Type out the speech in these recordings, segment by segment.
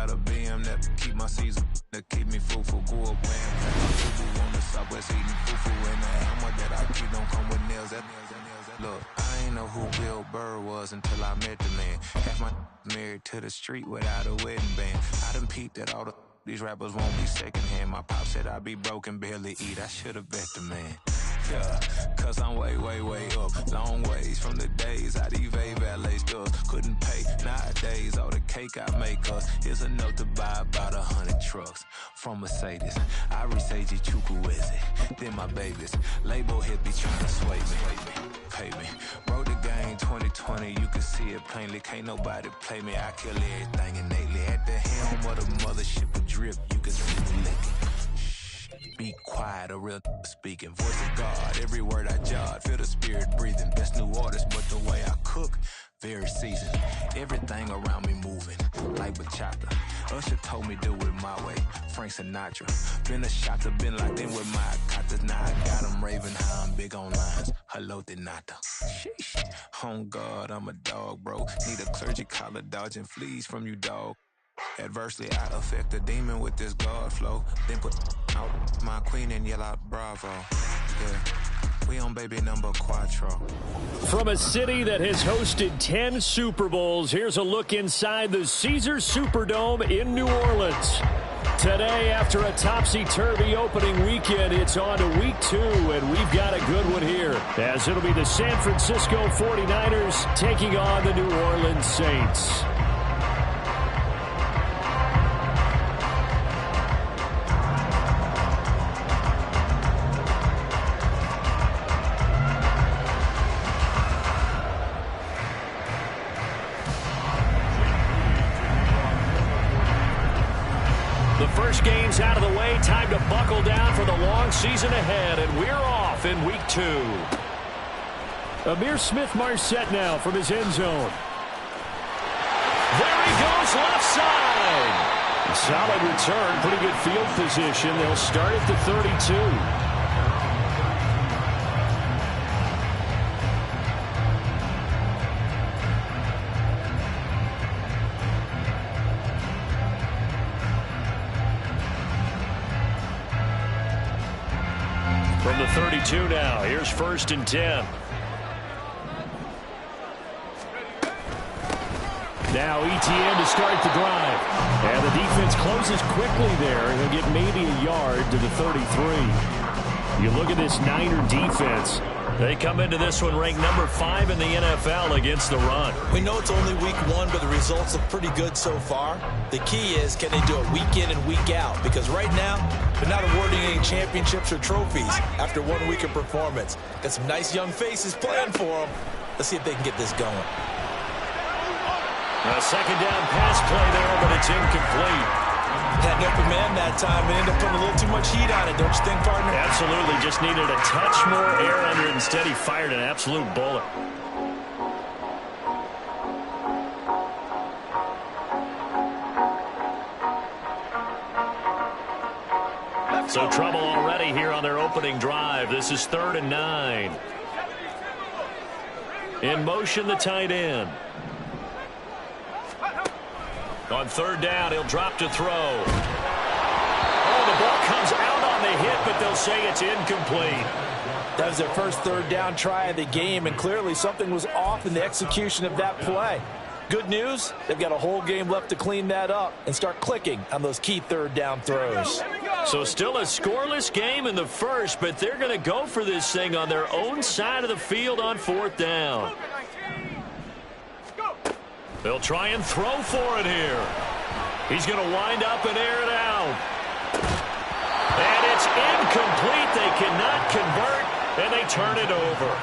got a BM that keep my season, that keep me fruitful. Go up when on the Southwest eating fufu, and the hammer that I keep don't come with nails. Look, I ain't know who Bill Burr was until I met the man. Half my married to the street without a wedding band. I done peeped at all these rappers won't be secondhand. My pop said I'd be broken, barely eat. I should've bet the man. Yeah, cause I'm way, way, way up. Long ways from the days I evade valet stores. Couldn't pay nowadays. All the cake I make us is enough to buy about 100 trucks. From Mercedes, I resage Chukwueze. Then my babies, label hit be trying to sway me. Pay me. Broke the game 2020, you can see it plainly. Can't nobody play me. I kill everything innately. At the helm of the mothership of drip, you can see me licking. Be quiet, a real speaking. Voice of God, every word I jot. Feel the spirit breathing. Best new artist, but the way I cook, very seasoned. Everything around me moving, like bachata. Usher told me do it my way. Frank Sinatra. Been a shotter, been locked in with my katas. Now I got them raving how I'm big on lines. Hello, Denata. Sheesh. On God, I'm a dog, bro. Need a clergy collar, dodging fleas from you, dog. Adversely, I affect a demon with this God flow. Then put out my queen and yell out bravo. Yeah, we on baby number quattro. From a city that has hosted 10 Super Bowls, here's a look inside the Caesars Superdome in New Orleans. Today, after a topsy-turvy opening weekend, it's on to week 2, and we've got a good one here, as it'll be the San Francisco 49ers taking on the New Orleans Saints. First game's out of the way. Time to buckle down for the long season ahead, and we're off in week 2. Amir Smith-Marset now from his end zone. There he goes, left side. Solid return, pretty good field position. They'll start at the 32. From the 32 now, here's 1st and 10. Now ETN to start the drive. And the defense closes quickly there. He'll get maybe a yard to the 33. You look at this Niner defense. They come into this one ranked number 5 in the NFL against the run. We know it's only week 1, but the results look pretty good so far. The key is, can they do it week in and week out? Because right now, they're not awarding any championships or trophies after 1 week of performance. Got some nice young faces playing for them. Let's see if they can get this going. A second down pass play there, but it's incomplete. Had an open man that time and ended up putting a little too much heat on it, don't you think, partner? Absolutely. Just needed a touch more air under it. Instead, he fired an absolute bullet. So trouble already here on their opening drive. This is 3rd and 9. In motion, the tight end. On 3rd down, he'll drop to throw. Oh, the ball comes out on the hit, but they'll say it's incomplete. That was their first 3rd down try of the game, and clearly something was off in the execution of that play. Good news, they've got a whole game left to clean that up and start clicking on those key 3rd down throws. So still a scoreless game in the first, but they're going to go for this thing on their own side of the field on 4th down. They'll try and throw for it here. He's going to wind up and air it out. And it's incomplete. They cannot convert, and they turn it over.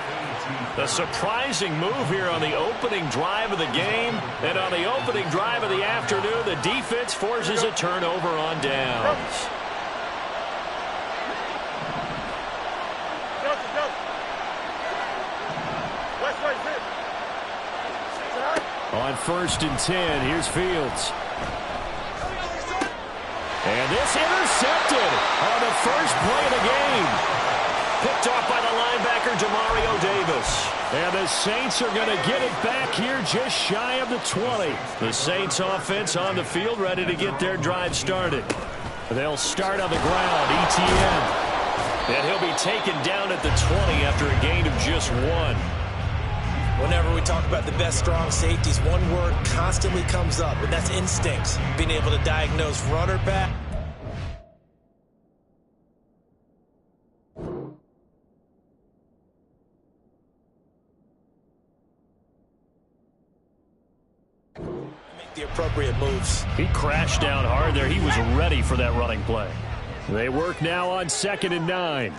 A surprising move here on the opening drive of the game. And on the opening drive of the afternoon, the defense forces a turnover on downs. On 1st and 10, here's Fields. And this intercepted on the first play of the game. Picked off by the linebacker, Demario Davis. And the Saints are going to get it back here just shy of the 20. The Saints offense on the field ready to get their drive started. They'll start on the ground, ETN. And he'll be taken down at the 20 after a gain of just 1. Whenever we talk about the best strong safeties, one word constantly comes up, and that's instincts. Being able to diagnose runner back. Make the appropriate moves. He crashed down hard there. He was ready for that running play. They work now on 2nd and 9.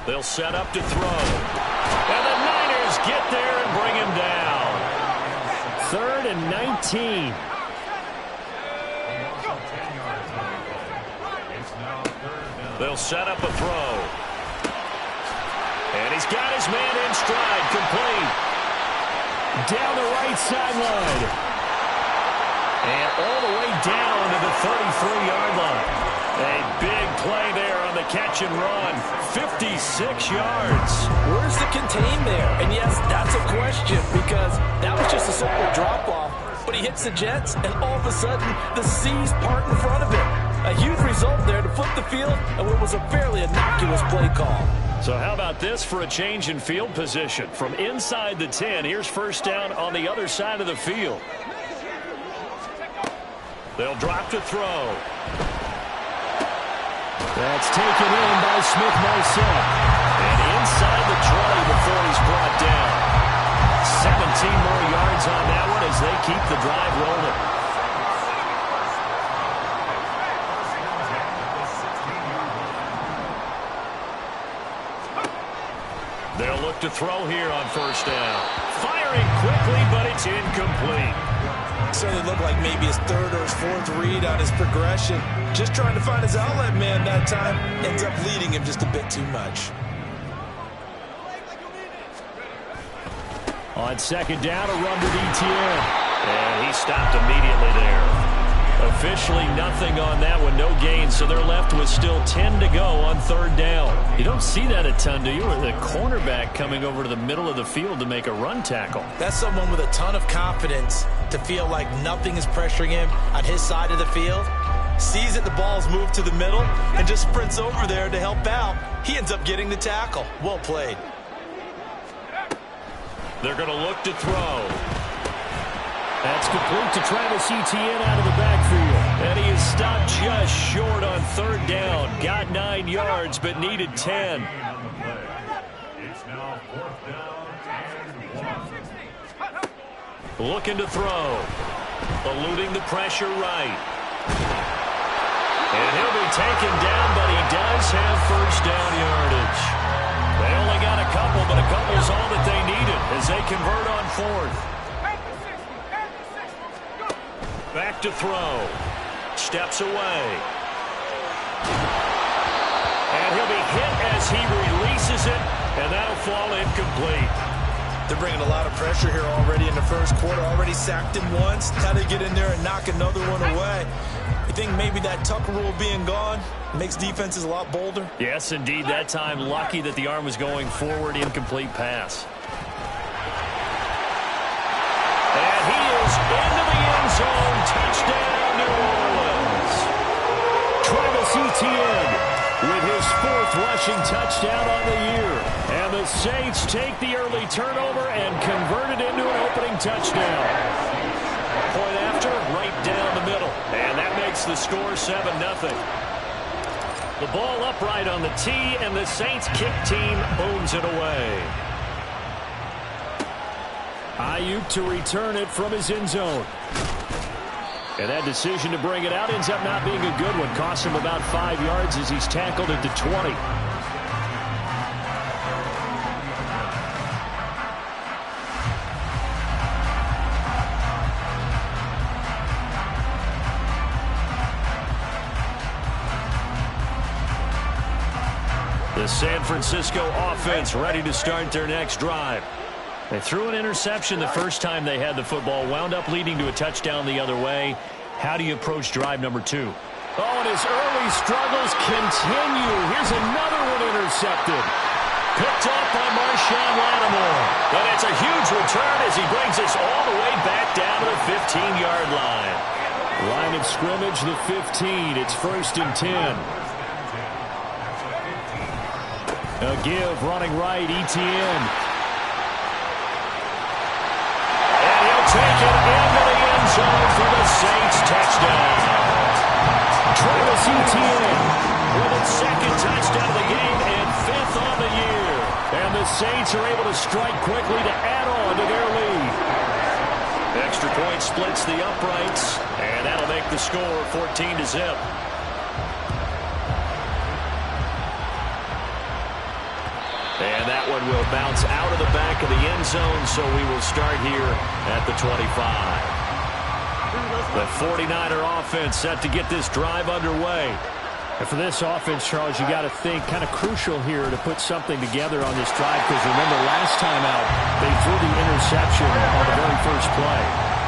They'll set up to throw. And the Niners get there and bring him down. 3rd and 19. They'll set up a throw. And he's got his man in stride, complete. Down the right sideline. And all the way down to the 33-yard line. A big play there on the catch and run. 56 yards. Where's the contain there? And yes, that's a question because that was just a simple drop-off. But he hits the Jets, and all of a sudden, the seas part in front of him. A huge result there to flip the field and what was a fairly innocuous play call. So how about this for a change in field position? From inside the 10, here's first down on the other side of the field. They'll drop to throw. That's taken in by Smith-Marset. And inside the 20 before he's brought down. 17 more yards on that one as they keep the drive rolling. They'll look to throw here on first down. Firing quickly, but it's incomplete. Certainly looked like maybe his 3rd or his 4th read on his progression. Just trying to find his outlet man that time. Ends up leading him just a bit too much. On 2nd down, a run to ETN. And he stopped immediately there. Officially nothing on that one, no gain, so they're left with still 10 to go on 3rd down. You don't see that a ton, do you? Or the cornerback coming over to the middle of the field to make a run tackle. That's someone with a ton of confidence to feel like nothing is pressuring him on his side of the field. Sees that the ball's moved to the middle and just sprints over there to help out. He ends up getting the tackle. Well played. They're going to look to throw. That's complete to Travis Etienne out of the backfield. And he is stopped just short on 3rd down. Got 9 yards, but needed 10. It's now 4th down and 1. Looking to throw. Eluding the pressure right. And he'll be taken down, but he does have first down yardage. They only got a couple, but a couple's all that they needed as they convert on 4th. Back to throw. Steps away. And he'll be hit as he releases it, and that'll fall incomplete. They're bringing a lot of pressure here already in the first quarter. Already sacked him once. How to get in there and knock another one away. You think maybe that Tucker rule being gone makes defenses a lot bolder? Yes, indeed. That time, lucky that the arm was going forward. Incomplete pass. And he is into the end zone. Touchdown, New Orleans. Travis Etienne with his 4th rushing touchdown on the year. And the Saints take the early turnover and convert it into an opening touchdown. Point after, right down the middle. And that makes the score 7-0. The ball upright on the tee, and the Saints kick team booms it away. Ayuk to return it from his end zone. And that decision to bring it out ends up not being a good one. Costs him about 5 yards as he's tackled at the 20. The San Francisco offense ready to start their next drive. They threw an interception the first time they had the football, wound up leading to a touchdown the other way. How do you approach drive number 2? Oh, and his early struggles continue. Here's another one intercepted. Picked up by Marshawn Lattimore. And it's a huge return as he brings us all the way back down to the 15-yard line. Line of scrimmage, the 15. It's 1st and 10. A give, running right, Etienne. And he'll take it into the end zone for the Saints touchdown. Travis Etienne with its 2nd touchdown of the game and 5th on the year. And the Saints are able to strike quickly to add on to their lead. Extra point splits the uprights, and that'll make the score 14-0. And that one will bounce out of the back of the end zone, so we will start here at the 25. The 49er offense set to get this drive underway. And for this offense, Charles, you got to think kind of crucial here to put something together on this drive, because remember last time out they threw the interception on the very first play.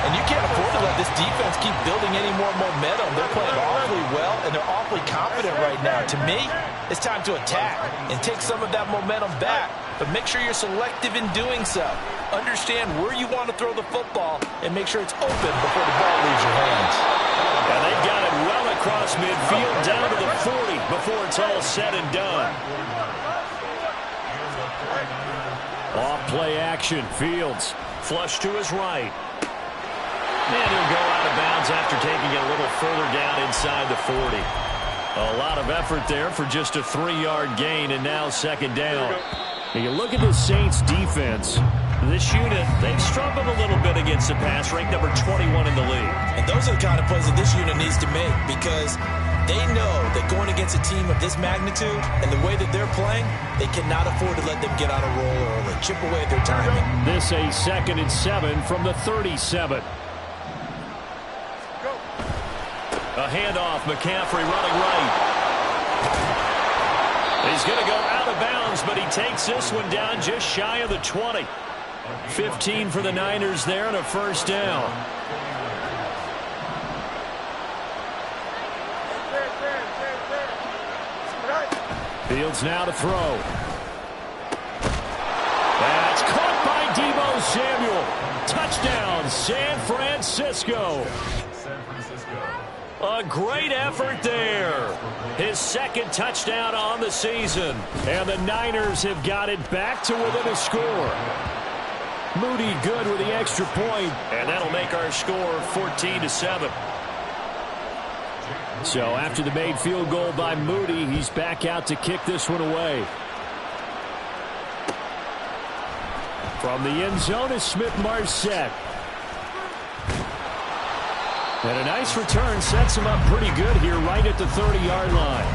And you can't afford to let this defense keep building any more momentum. They're playing awfully well, and they're awfully confident right now. To me, it's time to attack and take some of that momentum back. But make sure you're selective in doing so. Understand where you want to throw the football and make sure it's open before the ball leaves your hands. And they've got it well across midfield down to the 40 before it's all said and done. Off play action. Fields flush to his right. And he'll go out of bounds after taking it a little further down inside the 40. A lot of effort there for just a 3-yard gain, and now 2nd down. Now you look at the Saints defense. This unit, they've struggled a little bit against the pass, ranked number 21 in the league. And those are the kind of plays that this unit needs to make, because they know that going against a team of this magnitude and the way that they're playing, they cannot afford to let them get on a roll early, chip away at their timing. This a 2nd and 7 from the 37. A handoff, McCaffrey running right. He's going to go out of bounds, but he takes this one down just shy of the 20. 15 for the Niners there and a 1st down. Fields now to throw. That's caught by Deebo Samuel. Touchdown, San Francisco. A great effort there. His 2nd touchdown on the season. And the Niners have got it back to within a score. Moody good with the extra point. And that'll make our score 14-7. So after the made field goal by Moody, he's back out to kick this one away. From the end zone is Smith-Marset. And a nice return sets him up pretty good here right at the 30-yard line.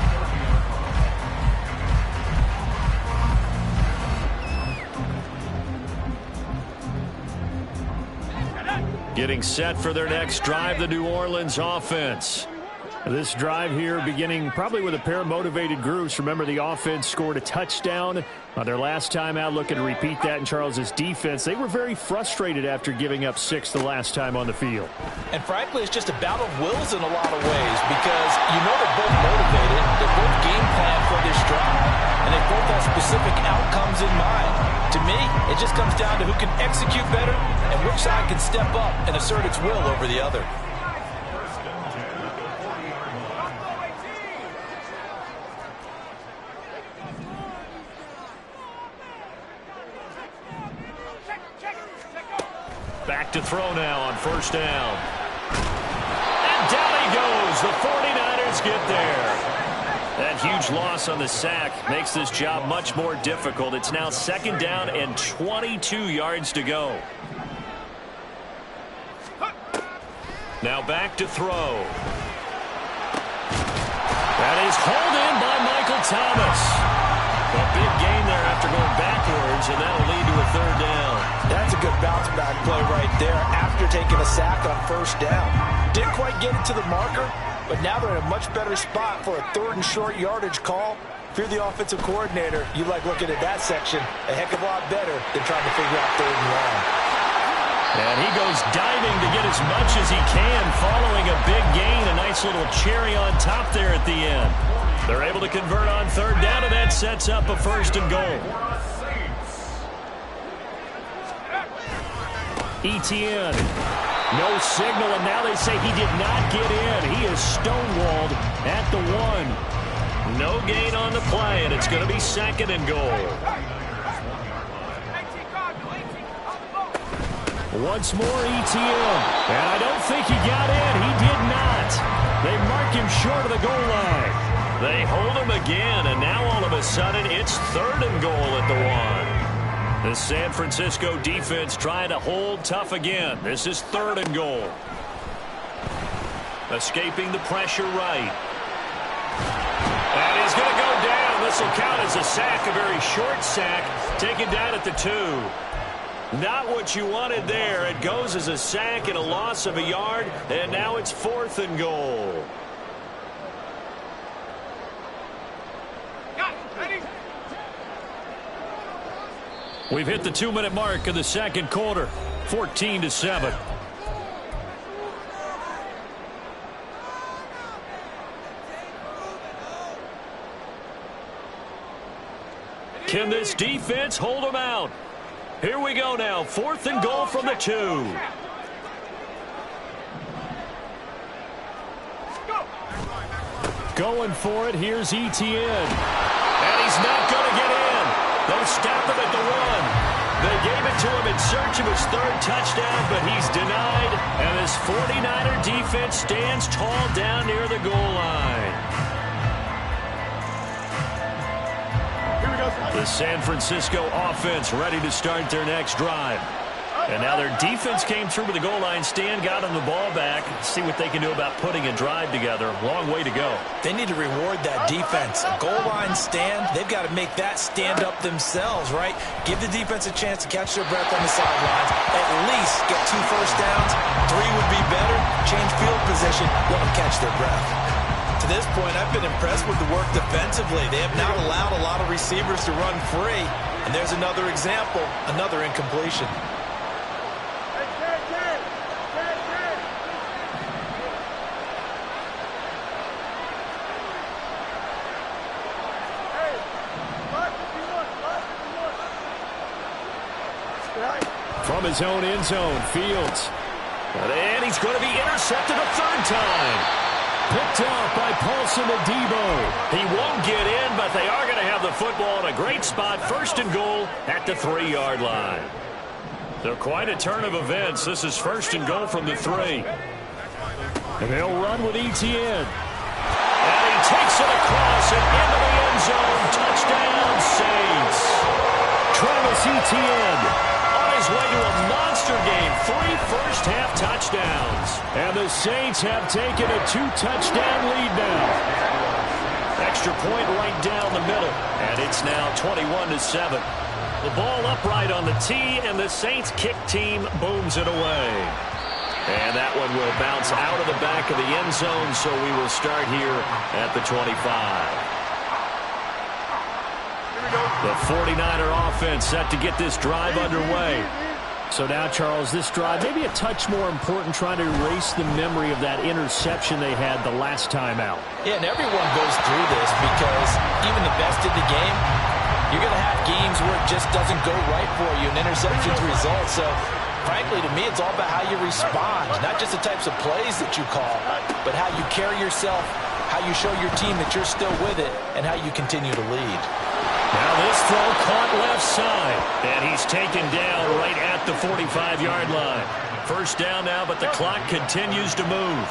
Getting set for their next drive, the New Orleans offense. This drive here beginning probably with a pair of motivated groups. Remember, the offense scored a touchdown on their last time out. Looking to repeat that in Charles's defense. They were very frustrated after giving up 6 the last time on the field. And frankly, it's just a battle of wills in a lot of ways, because you know they're both motivated. They're both game planned for this drive, and they both have specific outcomes in mind. To me, it just comes down to who can execute better and which side can step up and assert its will over the other. Back to throw now on 1st down. And down he goes. The 49ers get there. That huge loss on the sack makes this job much more difficult. It's now 2nd down and 22 yards to go. Now back to throw. That is hauled in by Michael Thomas. A big gain there after going backwards, and that'll lead to a 3rd down. That's a good bounce back play right there after taking a sack on 1st down. Didn't quite get it to the marker, but now they're in a much better spot for a 3rd and short yardage call. If you're the offensive coordinator, you like looking at that section a heck of a lot better than trying to figure out 3rd and long. And he goes diving to get as much as he can following a big gain. A nice little cherry on top there at the end. They're able to convert on third down, and that sets up a first and goal. Etienne. No signal, and now they say he did not get in. He is stonewalled at the 1. No gain on the play, and it's going to be second and goal. Once more, Etienne. And I don't think he got in. He did not. They mark him short of the goal line. They hold him again, and now all of a sudden it's third and goal at the 1. The San Francisco defense trying to hold tough again. This is third and goal. Escaping the pressure right. And he's going to go down. This will count as a sack, a very short sack, taken down at the 2. Not what you wanted there. It goes as a sack and a loss of a yard, and now it's fourth and goal. We've hit the 2-minute mark of the second quarter, 14-7. Can this defense hold them out? Here we go now, fourth and goal from the 2. Going for it, here's Etienne. And he's not going to get in. They stop him at the 1. They gave it to him in search of his third touchdown, but he's denied. And this 49er defense stands tall down near the goal line. The San Francisco offense ready to start their next drive. And now their defense came through with the goal line stand, got them the ball back. See what they can do about putting a drive together. Long way to go. They need to reward that defense. A goal line stand, they've got to make that stand up themselves, right? Give the defense a chance to catch their breath on the sidelines. At least get 2 first downs. 3 would be better. Change field position. Let them catch their breath. To this point, I've been impressed with the work defensively. They have not allowed a lot of receivers to run free. And there's another example, another incompletion. From his own end zone, Fields. And he's going to be intercepted a third time. Picked off by Paulson Adebo. He won't get in, but they are going to have the football in a great spot. First and goal at the 3-yard line. So quite a turn of events. This is first and goal from the 3. And they'll run with Etienne. And he takes it across and into the end zone. Touchdown, Saints. Travis Etienne on his way to a monster game. 3 first-half touchdowns. And the Saints have taken a 2-touchdown lead now. Extra point right down the middle. And it's now 21-7. The ball upright on the tee, and the Saints kick team booms it away. And that one will bounce out of the back of the end zone, so we will start here at the 25. The 49er offense set to get this drive underway. So now, Charles, this drive maybe a touch more important, trying to erase the memory of that interception they had the last time out. Yeah, and everyone goes through this because even the best in the game, you're going to have games where it just doesn't go right for you, and interceptions result. So, frankly, to me, it's all about how you respond, not just the types of plays that you call, but how you carry yourself, how you show your team that you're still with it, and how you continue to lead. Now this throw caught left side, and he's taken down right at the 45-yard line. First down now, but the clock continues to move.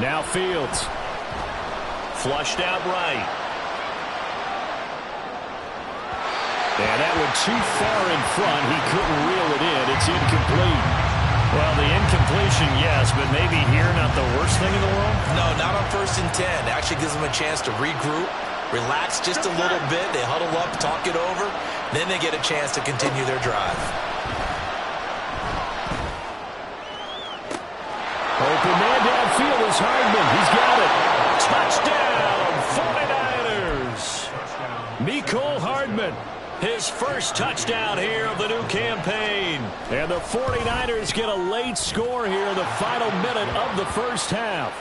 Now Fields. Flushed out right. And that one too far in front. He couldn't reel it in. It's incomplete. Well, the incompletion, yes, but maybe here not the worst thing in the world? No, not on 1st and 10. It actually gives them a chance to regroup, relax just a little bit. They huddle up, talk it over. Then they get a chance to continue their drive. Open man downfield is is Hardman. He's got it. Touchdown, 49ers. Mecole Hardman, his first touchdown here of the new campaign. And the 49ers get a late score here in the final minute of the first half.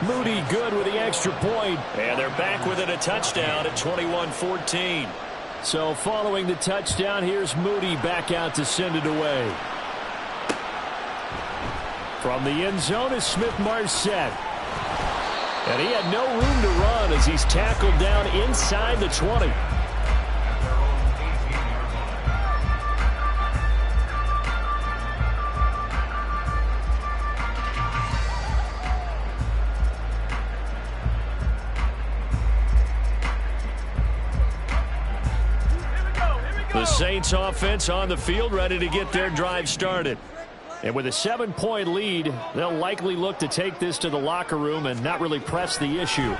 Moody good with the extra point. And they're back within a touchdown at 21-14. So following the touchdown, here's Moody back out to send it away. From the end zone is Smith-Marset. And he had no room to run as he's tackled down inside the 20. The Saints offense on the field ready to get their drive started. And with a 7-point lead, they'll likely look to take this to the locker room and not really press the issue.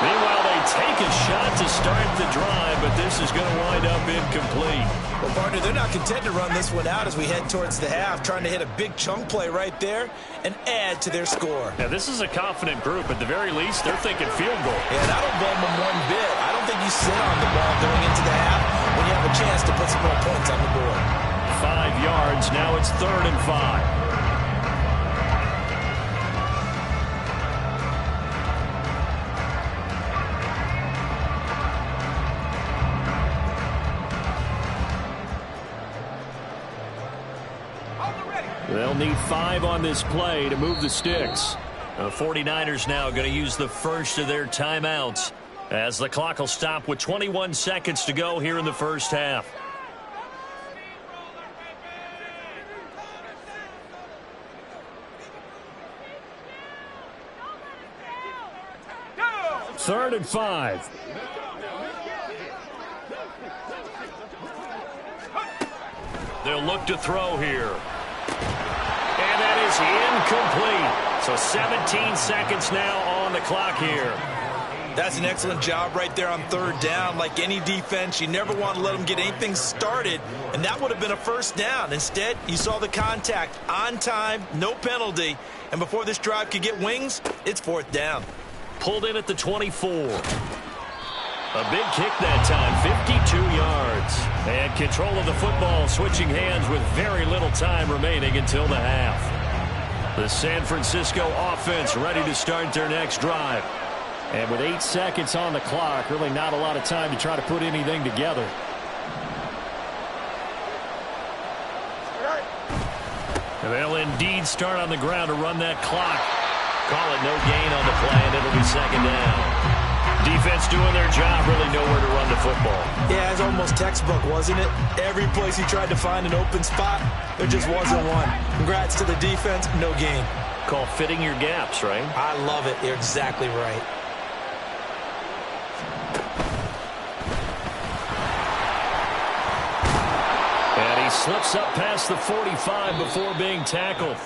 Meanwhile, they take a shot to start the drive, but this is going to wind up incomplete. Well, partner, they're not content to run this one out as we head towards the half, trying to hit a big chunk play right there and add to their score. Now, this is a confident group. At the very least, they're thinking field goal. And I don't blame them one bit. I don't think you sit on the ball going into the half when you have a chance to put some more points on the board. 5 yards. Now it's 3rd and 5. They'll need 5 on this play to move the sticks. The 49ers now going to use the first of their timeouts as the clock will stop with 21 seconds to go here in the first half. Third and 5. They'll look to throw here. And that is incomplete. So 17 seconds now on the clock here. That's an excellent job right there on 3rd down. Like any defense, you never want to let them get anything started, and that would have been a first down. Instead, you saw the contact on time, no penalty, and before this drive could get wings, it's 4th down. Pulled in at the 24. A big kick that time, 52 yards. And control of the football switching hands with very little time remaining until the half. The San Francisco offense ready to start their next drive. And with 8 seconds on the clock, really not a lot of time to try to put anything together. And they'll indeed start on the ground to run that clock. Call it no gain on the play, and it'll be 2nd down. Defense doing their job, really nowhere to run the football. Yeah, it's almost textbook, wasn't it? Every place he tried to find an open spot, there just wasn't one. Congrats to the defense, no gain. Call fitting your gaps, right? I love it. You're exactly right. And he slips up past the 45 before being tackled.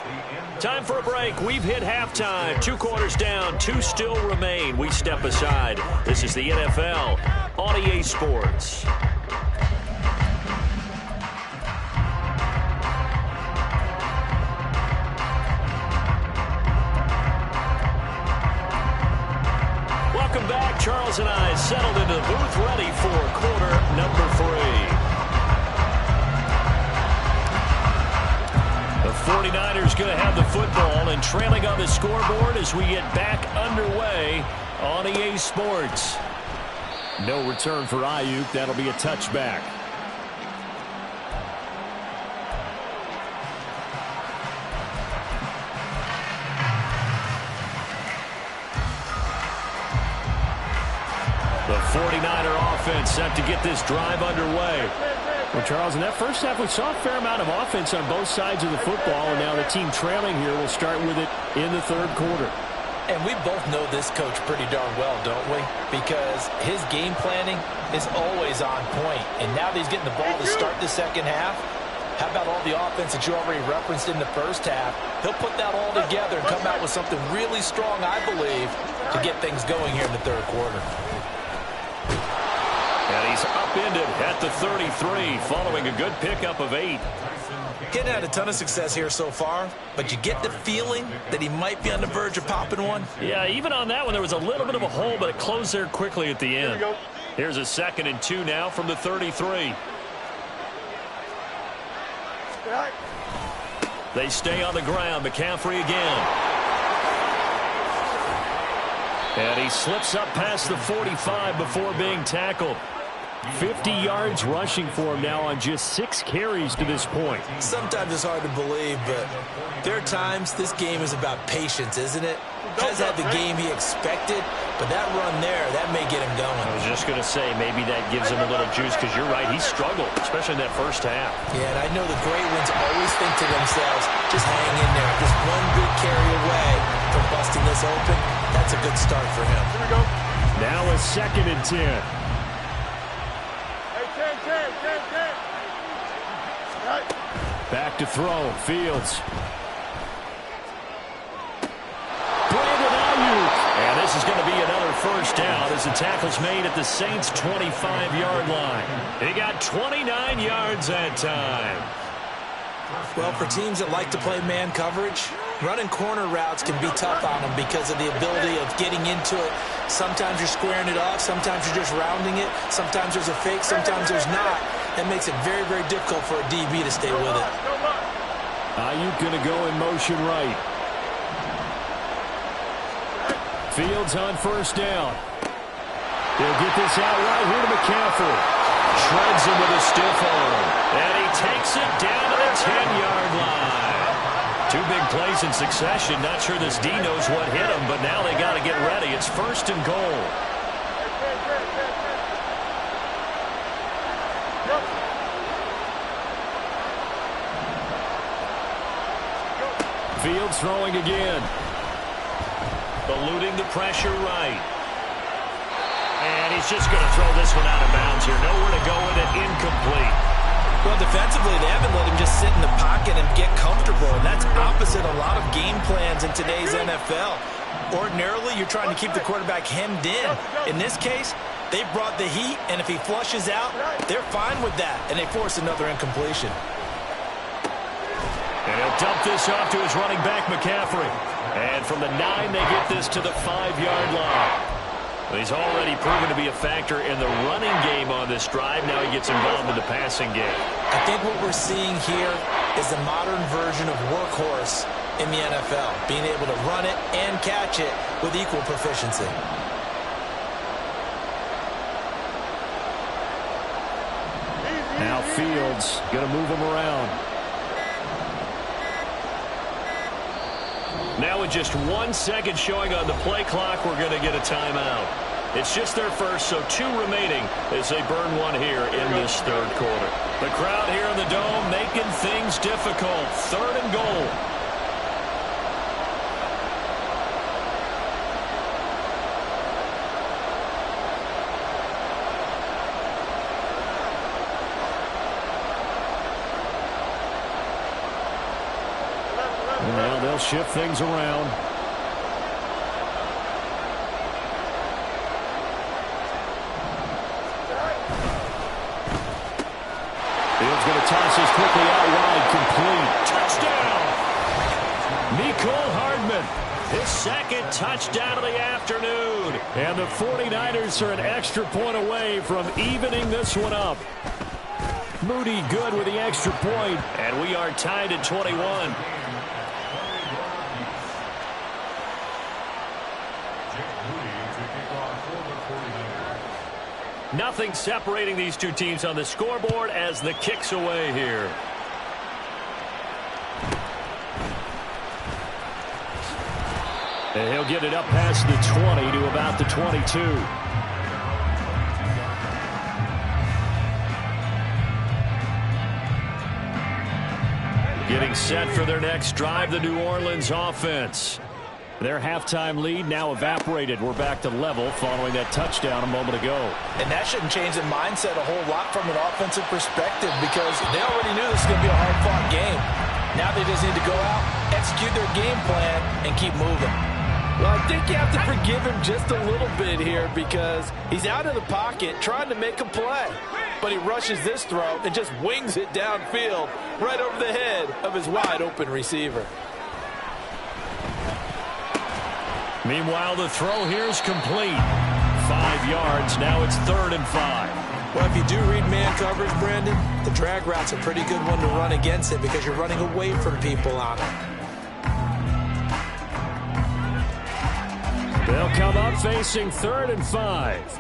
Time for a break. We've hit halftime. 2 quarters down, 2 still remain. We step aside. This is the NFL on EA Sports. Welcome back. Charles and I settled into the booth ready for quarter number 3. The 49ers going to have the football and trailing on the scoreboard as we get back underway on EA Sports. No return for Ayuk. That'll be a touchback. The 49er offense set to get this drive underway. Well, Charles, in that first half, we saw a fair amount of offense on both sides of the football, and now the team trailing here will start with it in the 3rd quarter. And we both know this coach pretty darn well, don't we? Because his game planning is always on point. And now that he's getting the ball to start the 2nd half, how about all the offense that you already referenced in the first half? He'll put that all together and come out with something really strong, I believe, to get things going here in the 3rd quarter. And he's upended at the 33 following a good pickup of 8. He hadn't had a ton of success here so far, but you get the feeling that he might be on the verge of popping one. Yeah, even on that one, there was a little bit of a hole, but it closed there quickly at the end. Here's a 2nd and 2 now from the 33. They stay on the ground. McCaffrey again. And he slips up past the 45 before being tackled. 50 yards rushing for him now on just 6 carries to this point. Sometimes it's hard to believe, but there are times this game is about patience, isn't it? Has had the game he expected, but that run there, that may get him going. I was just going to say, maybe that gives him a little juice, because you're right, he struggled, especially in that first half. Yeah, and I know the great ones always think to themselves, just hang in there. Just one big carry away from busting this open. That's a good start for him. Here we go. Now a 2nd and 10. Back to throw. Fields. Brandon Ayuk. And this is going to be another first down as the tackle's made at the Saints' 25-yard line. He got 29 yards that time. Well, for teams that like to play man coverage, running corner routes can be tough on them because of the ability of getting into it. Sometimes you're squaring it off. Sometimes you're just rounding it. Sometimes there's a fake. Sometimes there's not. That makes it very, very difficult for a DB to stay with it. Ayuk going to go in motion right. Fields on first down. He'll get this out right here to McCaffrey. Shreds him with a stiff arm. And he takes it down to the 10-yard line. 2 big plays in succession. Not sure this D knows what hit him, but now they got to get ready. It's 1st and goal. Fields throwing again. Eluding the pressure right. And he's just going to throw this one out of bounds here. Nowhere to go with it. Incomplete. Well, defensively, they haven't let him just sit in the pocket and get comfortable. And that's opposite a lot of game plans in today's NFL. Ordinarily, you're trying to keep the quarterback hemmed in. In this case, they brought the heat, and if he flushes out, they're fine with that. And they force another incompletion. And he'll dump this off to his running back, McCaffrey. And from the 9, they get this to the 5-yard line. Well, he's already proven to be a factor in the running game on this drive. Now he gets involved in the passing game. I think what we're seeing here is the modern version of workhorse in the NFL, being able to run it and catch it with equal proficiency. Now Fields going to move him around. Now with just 1 second showing on the play clock, we're going to get a timeout. It's just their first, so 2 remaining as they burn one here in this 3rd quarter. The crowd here in the Dome making things difficult. 3rd and goal. Well, they'll shift things around. Fields going to toss this quickly out wide, complete. Touchdown! Mecole Hardman, his 2nd touchdown of the afternoon. And the 49ers are an extra point away from evening this one up. Moody good with the extra point, and we are tied at 21. Nothing separating these 2 teams on the scoreboard as the kick's away here. And he'll get it up past the 20 to about the 22. Getting set for their next drive, the New Orleans offense. Their halftime lead now evaporated. We're back to level following that touchdown a moment ago. And that shouldn't change the mindset a whole lot from an offensive perspective because they already knew this was going to be a hard-fought game. Now they just need to go out, execute their game plan, and keep moving. Well, I think you have to forgive him just a little bit here because he's out of the pocket trying to make a play. but he rushes this throw and just wings it downfield right over the head of his wide-open receiver. Meanwhile, the throw here is complete. 5 yards. Now it's 3rd and 5. Well, if you do read man coverage, Brandon, the drag route's a pretty good one to run against it because you're running away from people on it. They'll come up facing 3rd and 5.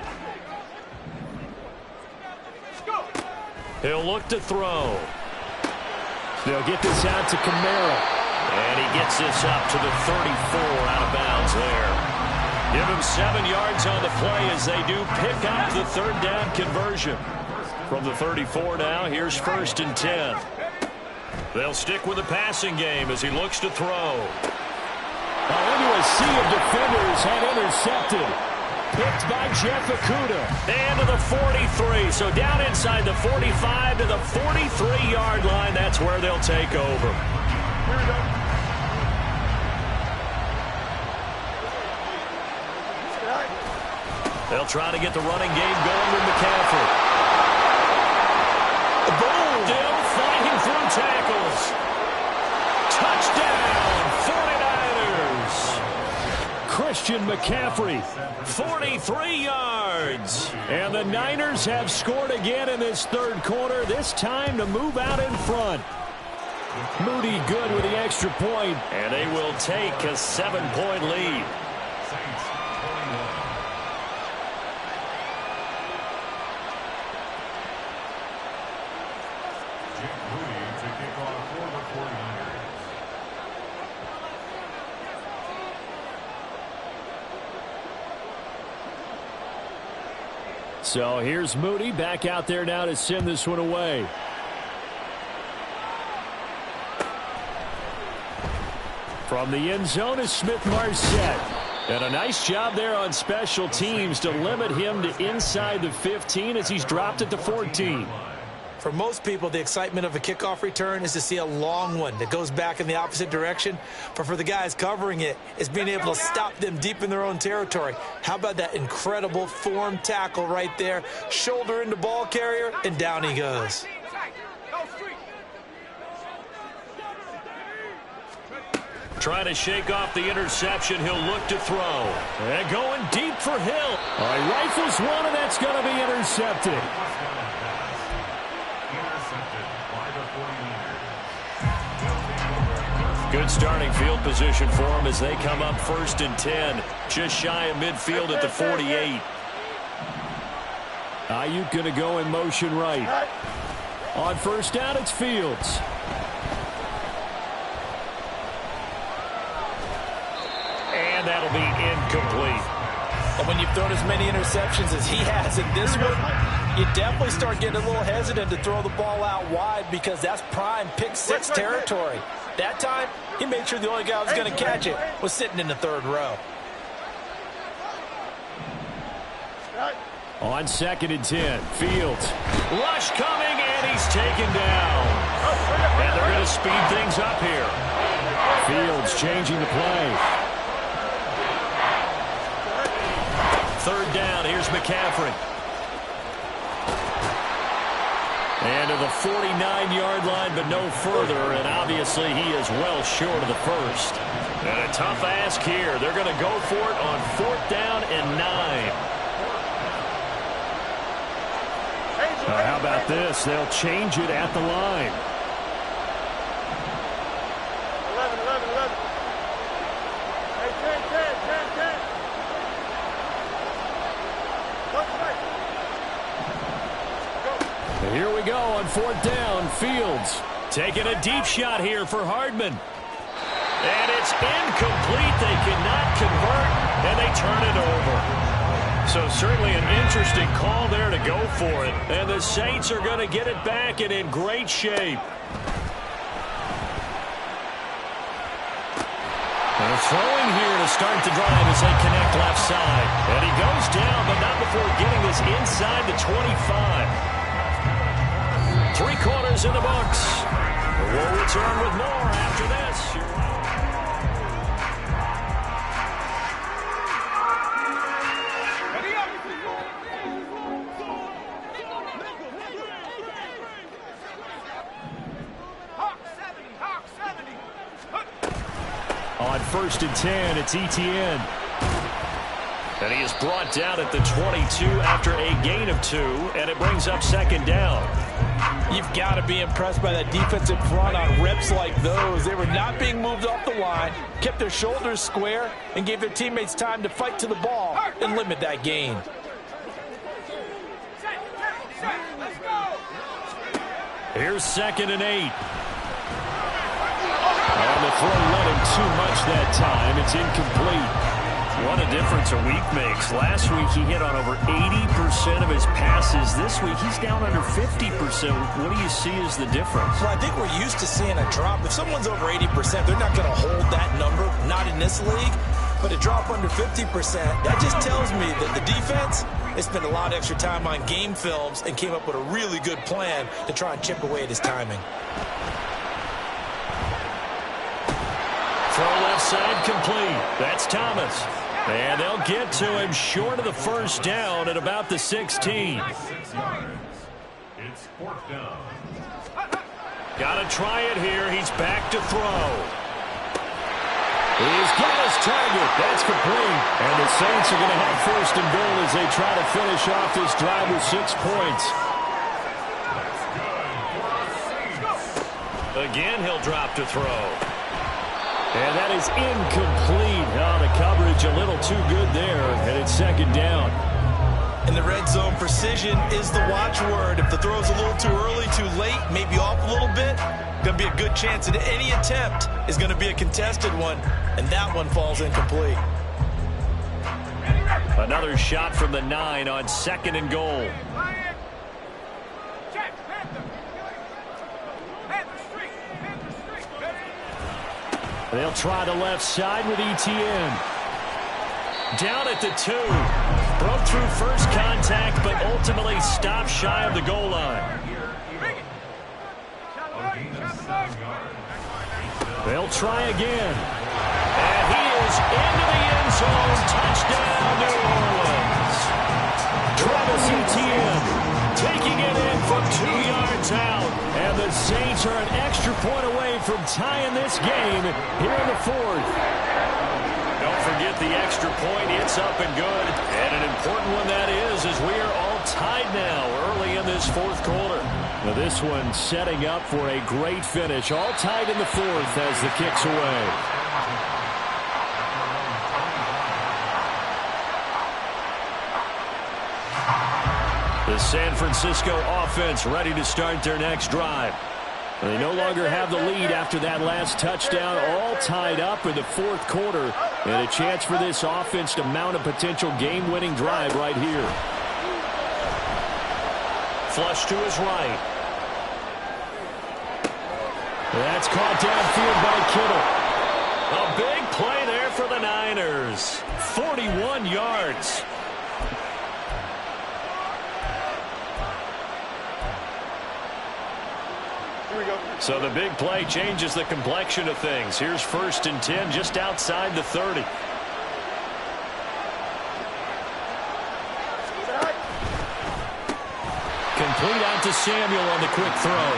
He'll look to throw. They'll get this out to Kamara. And he gets this up to the 34 out of bounds there. Give him 7 yards on the play as they do pick up the 3rd down conversion. From the 34 now, here's 1st and 10. They'll stick with the passing game as he looks to throw. Into a sea of defenders and intercepted. Picked by Jeff Okudah. And to the 43. So down inside the 45 to the 43-yard line. That's where they'll take over. Here we go. They'll try to get the running game going with McCaffrey. Boom! Still fighting through tackles. Touchdown, 49ers. Christian McCaffrey, 43 yards. And the Niners have scored again in this 3rd quarter, this time to move out in front. Moody good with the extra point, and they will take a 7-point lead. So here's Moody back out there now to send this one away. From the end zone is Smith-Marset. And a nice job there on special teams to limit him to inside the 15 as he's dropped at the 14. For most people, the excitement of a kickoff return is to see a long one that goes back in the opposite direction. But for the guys covering it, it's being able to stop them deep in their own territory. How about that incredible form tackle right there? Shoulder into ball carrier, and down he goes. Trying to shake off the interception. He'll look to throw. And going deep for Hill. All right, rifles one, and that's going to be intercepted. Good starting field position for them as they come up 1st and 10. Just shy of midfield at the 48. Ayuk going to go in motion right. On 1st down, it's Fields. And that'll be incomplete. And when you've thrown as many interceptions as he has in this one, you definitely start getting a little hesitant to throw the ball out wide because that's prime pick-6 territory. That time, he made sure the only guy who was going to catch it was sitting in the 3rd row. On 2nd and 10, Fields. Rush coming, and he's taken down. And they're going to speed things up here. Fields changing the play. 3rd down, here's McCaffrey. And to the 49-yard line, but no further, and obviously he is well short of the 1st. And a tough ask here. They're going to go for it on 4th down and 9. How about this? They'll change it at the line. 11. Hey, 10. Here we go on 4th down. Fields taking a deep shot here for Hardman. And it's incomplete. They cannot convert, and they turn it over. So certainly an interesting call there to go for it. And the Saints are going to get it back and in great shape. And throwing here to start the drive as they connect left side. And he goes down, but not before getting this inside the 25. 3 quarters in the books. We'll return with more after this. on 1st and 10. It's Etienne. And he is brought down at the 22 after a gain of 2, and it brings up 2nd down. You've got to be impressed by that defensive front on reps like those. They were not being moved off the line, kept their shoulders square, and gave their teammates time to fight to the ball and limit that gain. Here's 2nd and 8. And the throw led him too much that time. It's incomplete. What a difference a week makes. Last week he hit on over 80% of his passes. This week he's down under 50%. What do you see as the difference? Well, I think we're used to seeing a drop. If someone's over 80%, they're not going to hold that number, not in this league. But a drop under 50%, that just tells me that the defense, they spent a lot of extra time on game films and came up with a really good plan to try and chip away at his timing. Throw left side complete. That's Thomas. And they'll get to him short of the 1st down at about the 16. It's 4th down. Got to try it here. He's back to throw. He's got his target. That's complete. And the Saints are going to have 1st and goal as they try to finish off this drive with 6 points. Again, he'll drop to throw. And that is incomplete. Oh, the coverage a little too good there, and it's 2nd down. In the red zone, precision is the watchword. If the throw's a little too early, too late, maybe off a little bit, going to be a good chance that any attempt is going to be a contested one, and that one falls incomplete. Another shot from the 9 on 2nd and goal. They'll try the left side with Etienne. Down at the 2. Broke through first contact, but ultimately stopped shy of the goal line. They'll try again. And he is into the end zone. Touchdown, New Orleans. Travis Etienne taking it in from 2 yards out. And the Saints are an extra point away from tying this game here in the 4th. Don't forget the extra point. It's up and good. And an important one that is, as we are all tied now early in this 4th quarter. Now this one setting up for a great finish. All tied in the 4th as the kick's away. The San Francisco offense ready to start their next drive. They no longer have the lead after that last touchdown, all tied up in the 4th quarter, and a chance for this offense to mount a potential game-winning drive right here. Flush to his right. That's caught downfield by Kittle. A big play there for the Niners. 41 yards. So the big play changes the complexion of things. Here's 1st and 10 just outside the 30. Complete out to Samuel on the quick throw.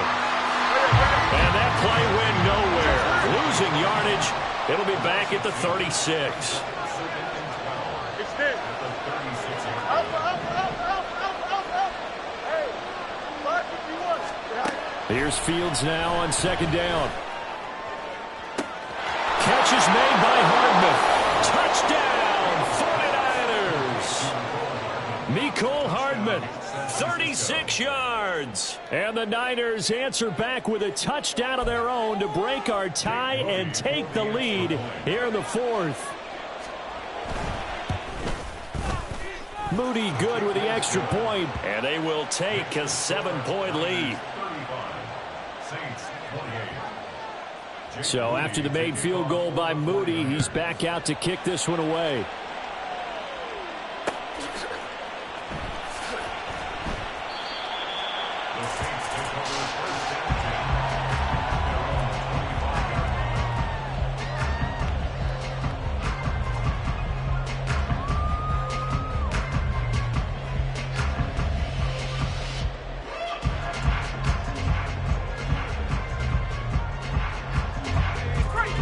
And that play went nowhere. Losing yardage. It'll be back at the 36. Here's Fields now on 2nd down. Catch is made by Hardman. Touchdown, 49ers. Mecole Hardman, 36 yards. And the Niners answer back with a touchdown of their own to break our tie and take the lead here in the 4th. Moody good with the extra point, and they will take a 7-point lead. So after the made field goal by Moody, he's back out to kick this one away.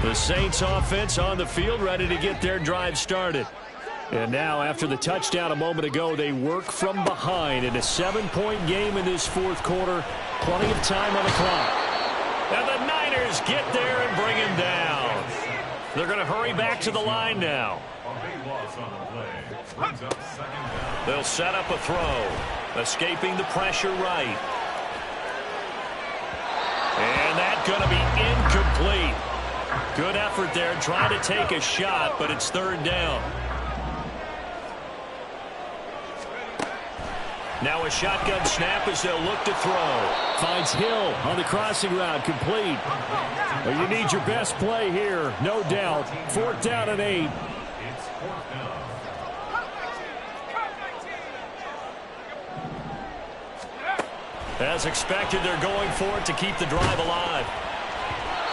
The Saints offense on the field, ready to get their drive started. And now, after the touchdown a moment ago, they work from behind in a 7-point game in this fourth quarter. Plenty of time on the clock. And the Niners get there and bring him down. They're going to hurry back to the line now. They'll set up a throw. Escaping the pressure right. And that's going to be incomplete. Good effort there trying to take a shot, but it's third down. Now a shotgun snap as they'll look to throw. Finds Hill on the crossing route, complete. Well, you need your best play here, no doubt. 4th down and 8. It's 4th down. As expected, they're going for it to keep the drive alive.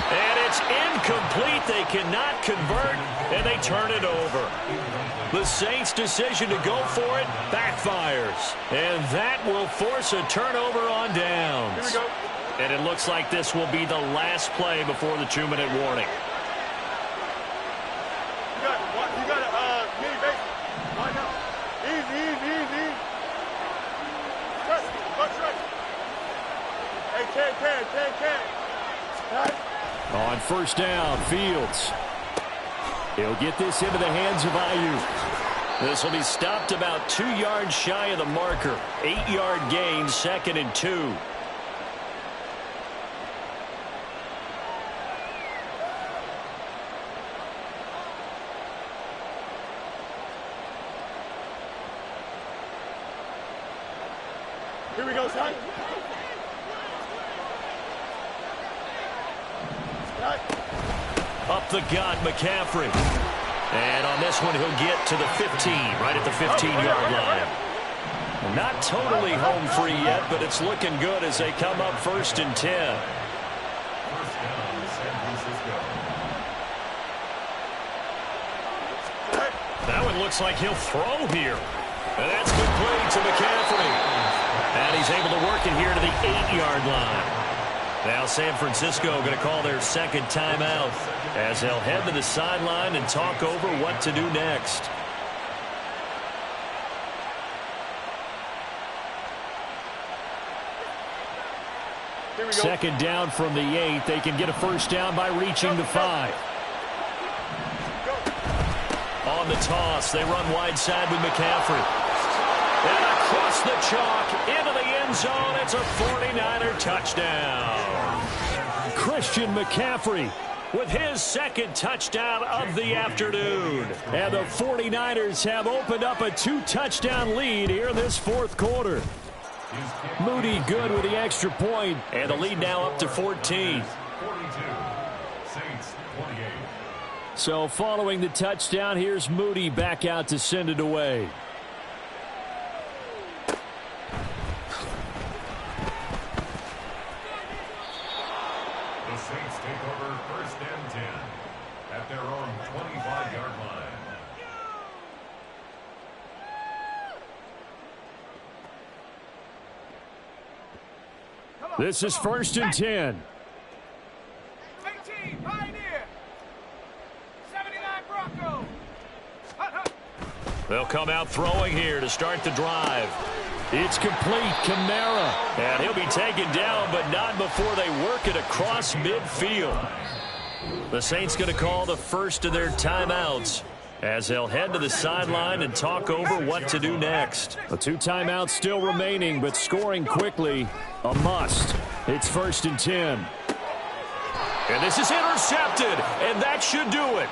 And it's incomplete. They cannot convert, and they turn it over. The Saints' decision to go for it backfires. And that will force a turnover on downs. Here we go. And it looks like this will be the last play before the 2-minute warning. You got a mini base. Line up. Easy. Touch right. Hey, can. Right. On 1st down, Fields. He'll get this into the hands of Ayuk. This will be stopped about 2 yards shy of the marker. 8-yard gain, 2nd and 2. Here we go, son. Up the gut, McCaffrey. And on this one, he'll get to the 15, right at the 15-yard line. Not totally home free yet, but it's looking good as they come up 1st and 10. First down, San Francisco. That one looks like he'll throw here. And that's complete to McCaffrey. And he's able to work it here to the 8-yard line. Now San Francisco going to call their 2nd timeout as they'll head to the sideline and talk over what to do next. Here we go. 2nd down from the 8. They can get a 1st down by reaching the 5. On the toss, they run wide side with McCaffrey. And across the chalk, into the end zone, it's a 49er touchdown. Christian McCaffrey With his 2nd touchdown of the afternoon. And the 49ers have opened up a 2-touchdown lead here in this 4th quarter. Moody good with the extra point. And the lead now up to 14. 42. Saints 28. So following the touchdown, here's Moody back out to send it away. The Saints take over 1st and 10 at their own 25-yard line. This is 1st and 10. 18, Pioneer. 79 Bronco. They'll come out throwing here to start the drive. It's complete. Kamara. And he'll be taken down, but not before they work it across midfield. The Saints going to call the first of their timeouts as they'll head to the sideline and talk over what to do next. The 2 timeouts still remaining, but scoring quickly, a must. It's 1st and 10. And this is intercepted, and that should do it.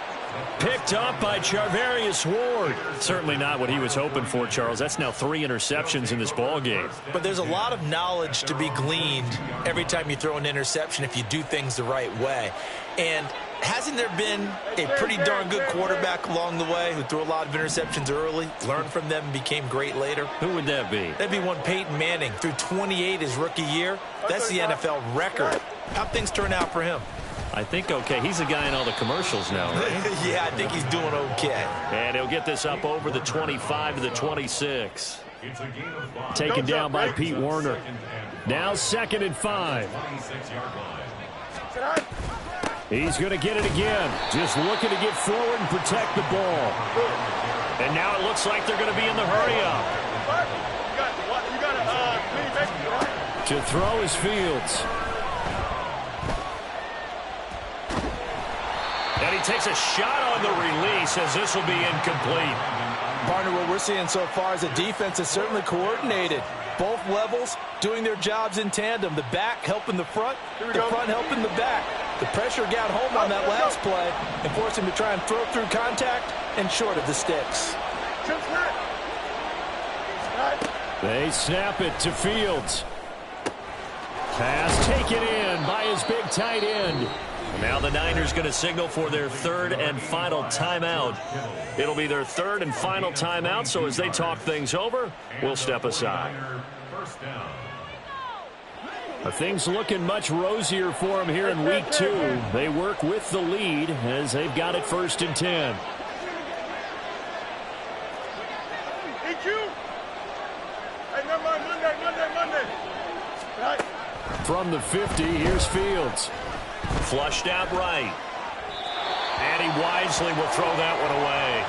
Picked up by Charvarius Ward. Certainly not what he was hoping for, Charles. That's now 3 interceptions in this ball game. But there's a lot of knowledge to be gleaned every time you throw an interception if you do things the right way. And hasn't there been a pretty darn good quarterback along the way who threw a lot of interceptions early, learned from them, and became great later? Who would that be? That'd be one Peyton Manning. Threw 28 his rookie year. That's the NFL record. How'd things turn out for him? I think okay. He's the guy in all the commercials now, right? Yeah, I think he's doing okay. And he'll get this up over the 25 to the 26. It's a gain of 5. Taken down by Pete Werner. Now 2nd and 5. 26-yard line. He's going to get it again. Just looking to get forward and protect the ball. And now it looks like they're going to be in the hurry-up. To throw is Fields. And he takes a shot on the release as this will be incomplete. Partner, what we're seeing so far is the defense is certainly coordinated. Both levels doing their jobs in tandem. The back helping the front, the front helping the back. The pressure got home on that last play and forced him to try and throw through contact and short of the sticks. They snap it to Fields. Pass taken in by his big tight end. Now the Niners going to signal for their third and final timeout. It'll be their third and final timeout, so as they talk things over, we'll step aside. Things looking much rosier for them here in week 2. They work with the lead as they've got it 1st and 10. From the 50, here's Fields. Flushed out right. And he wisely will throw that one away.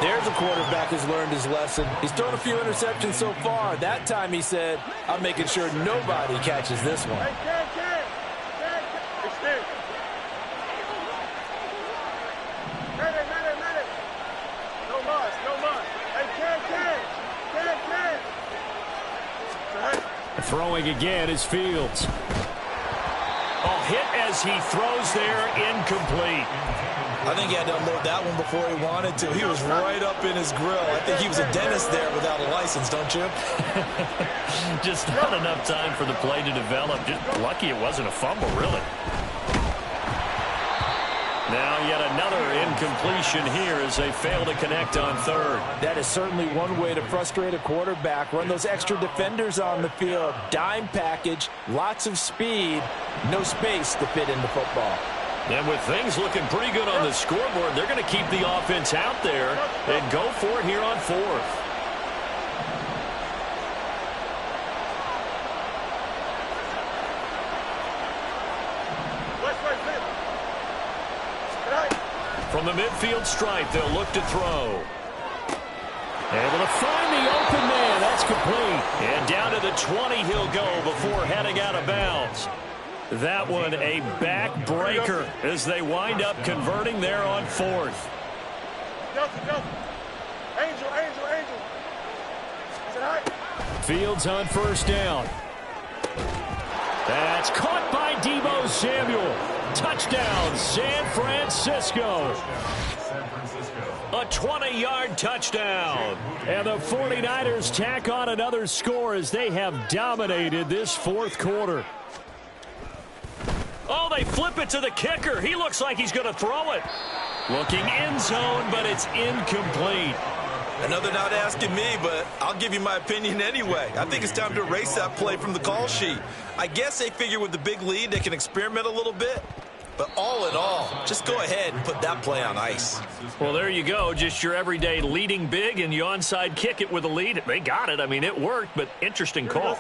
There's a quarterback who's learned his lesson. He's thrown a few interceptions so far. That time he said, I'm making sure nobody catches this one. Throwing again is Fields. Oh, hit as he throws there, incomplete. I think he had to unload that one before he wanted to. He was right up in his grill. I think he was a dentist there without a license, don't you? Just not enough time for the play to develop. Just lucky it wasn't a fumble, really. Now yet another incompletion here as they fail to connect on third. That is certainly one way to frustrate a quarterback. Run those extra defenders on the field. Dime package, lots of speed, no space to fit into football. And with things looking pretty good on the scoreboard, they're going to keep the offense out there and go for it here on 4th. From the midfield stripe, they'll look to throw. Able to find the open man. That's complete. And down to the 20 he'll go before heading out of bounds. That one a backbreaker as they wind up converting there on 4th. Fields on 1st down. That's caught by Deebo Samuel. Touchdown, San Francisco. A 20-yard touchdown. And the 49ers tack on another score as they have dominated this 4th quarter. Oh, they flip it to the kicker. He looks like he's going to throw it. Looking end zone, but it's incomplete. Another not asking me, but I'll give you my opinion anyway. I think it's time to erase that play from the call sheet. I guess they figure with the big lead they can experiment a little bit. But all in all, just go ahead and put that play on ice. Well, there you go. Just your everyday leading big, and you onside kick it with a lead. They got it. I mean, it worked, but interesting call.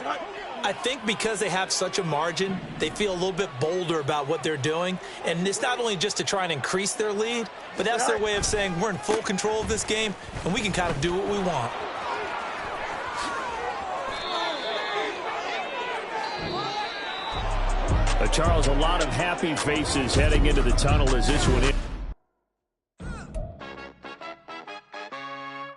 I think because they have such a margin, they feel a little bit bolder about what they're doing. And it's not only just to try and increase their lead, but that's their way of saying we're in full control of this game, and we can kind of do what we want. Charles, a lot of happy faces heading into the tunnel as this one is.